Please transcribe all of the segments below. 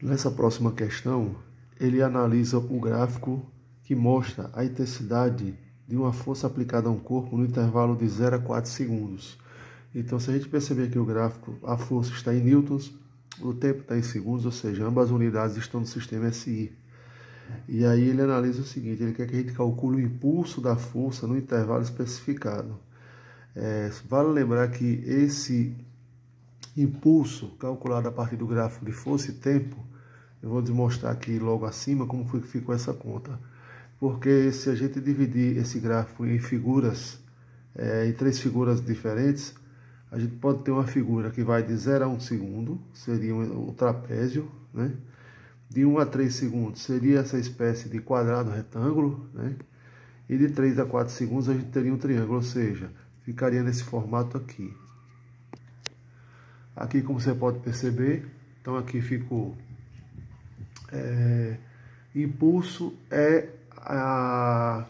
Nessa próxima questão, ele analisa o gráfico que mostra a intensidade de uma força aplicada a um corpo no intervalo de 0 a 4 segundos. Então, se a gente perceber aqui o gráfico, a força está em newtons, o tempo está em segundos, ou seja, ambas as unidades estão no sistema SI. E aí ele analisa o seguinte, ele quer que a gente calcule o impulso da força no intervalo especificado. Vale lembrar que esse impulso, calculado a partir do gráfico de força e tempo, eu vou demonstrar aqui logo acima como foi que ficou essa conta. Porque se a gente dividir esse gráfico em figuras, em 3 figuras diferentes, a gente pode ter uma figura que vai de 0 a 1 segundo, seria o trapézio, né? De 1 a 3 segundos seria essa espécie de quadrado retângulo, né? E de 3 a 4 segundos a gente teria um triângulo, ou seja, ficaria nesse formato aqui. Aqui, como você pode perceber, então aqui ficou impulso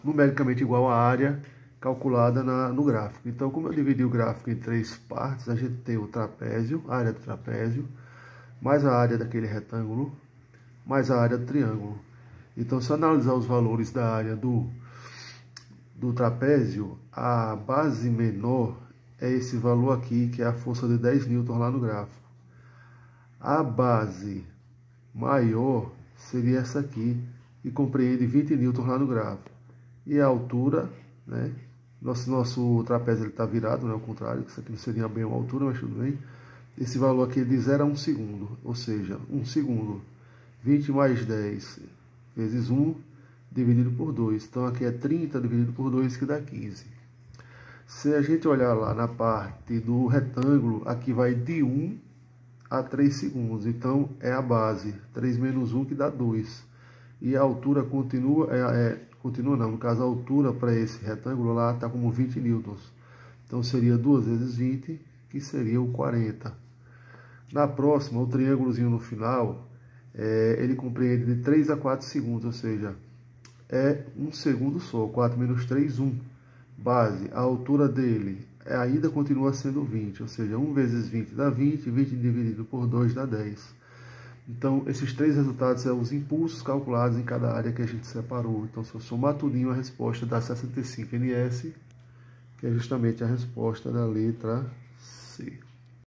numericamente igual à área calculada no gráfico. Então, como eu dividi o gráfico em 3 partes, a gente tem o trapézio, a área do trapézio, mais a área daquele retângulo, mais a área do triângulo. Então, se eu analisar os valores da área do trapézio, a base menor é esse valor aqui, que é a força de 10 newtons lá no gráfico. A base maior seria essa aqui, que compreende 20 newtons lá no gráfico. E a altura, né? Nosso trapézio está virado, né? Ao contrário, isso aqui não seria bem uma altura, mas tudo bem. Esse valor aqui é de 0 a 1 segundo, ou seja, 1 segundo, 20 mais 10 vezes 1 dividido por 2. Então aqui é 30 dividido por 2, que dá 15. Se a gente olhar lá na parte do retângulo, aqui vai de 1 a 3 segundos. Então é a base, 3 menos 1, que dá 2. E a altura continua, continua não, no caso a altura para esse retângulo lá está como 20 newtons. Então seria 2 vezes 20, que seria o 40. Na próxima, o triângulozinho no final, ele compreende de 3 a 4 segundos, ou seja, é 1 segundo só, 4 menos 3, 1. Base, a altura dele ainda continua sendo 20, ou seja, 1 vezes 20 dá 20, 20 dividido por 2 dá 10. Então, esses 3 resultados são os impulsos calculados em cada área que a gente separou. Então, se eu somar tudinho, a resposta dá 65 ns, que é justamente a resposta da letra C.